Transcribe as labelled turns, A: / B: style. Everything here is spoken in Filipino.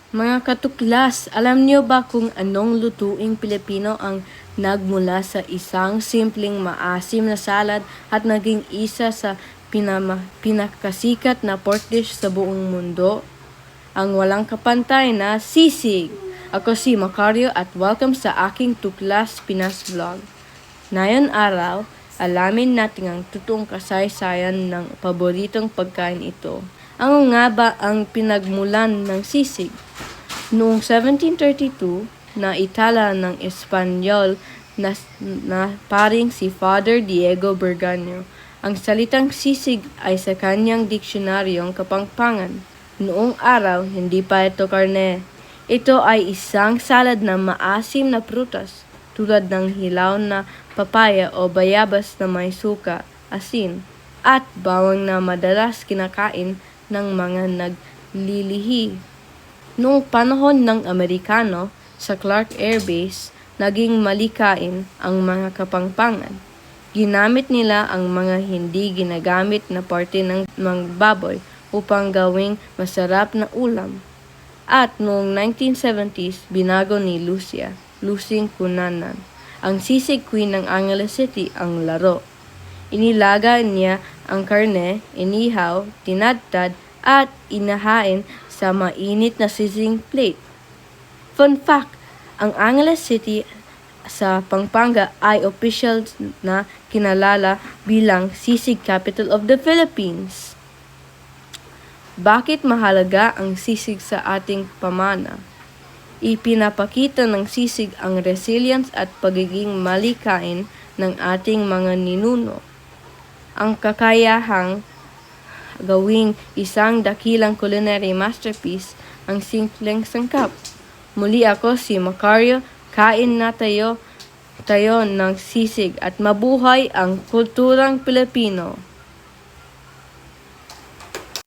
A: Mga katuklas, alam niyo ba kung anong lutuing Pilipino ang nagmula sa isang simpleng maasim na salad at naging isa sa pinakasikat na pork dish sa buong mundo? Ang walang kapantay na sisig! Ako si Macario at welcome sa aking Tuklas Pinas Vlog. Ngayon araw, alamin natin ang totoong kasaysayan ng paboritong pagkain ito. Ano nga ba ang pinagmulan ng sisig? Noong 1732, naitala ng Espanyol na paring si Father Diego Burgaño. Ang salitang sisig ay sa kanyang diksyonaryong Kapampangan. Noong araw, hindi pa ito karne. Ito ay isang salad na maasim na prutas, tulad ng hilaw na papaya o bayabas na may suka, asin, at bawang na madalas kinakain ng mga naglilihi. Noong panahon ng Amerikano sa Clark Air Base, naging malikain ang mga Kapampangan. Ginamit nila ang mga hindi ginagamit na parte ng baboy upang gawing masarap na ulam. At noong 1970s, binago ni Lucing Cunanan, ang sisig queen ng Angeles City, ang laro. Inilaga niya ang karne, inihaw, tinadtad, at inahain sa mainit na sizzling plate. Fun fact, ang Angeles City sa Pampanga ay official na kinalala bilang Sisig Capital of the Philippines. Bakit mahalaga ang sisig sa ating pamana? Ipinapakita ng sisig ang resilience at pagiging malikain ng ating mga ninuno. Ang kakayahang gawing isang dakilang culinary masterpiece ang simpleng sangkap. Muli ako si Macario, kain na tayo ng sisig at mabuhay ang kulturang Pilipino.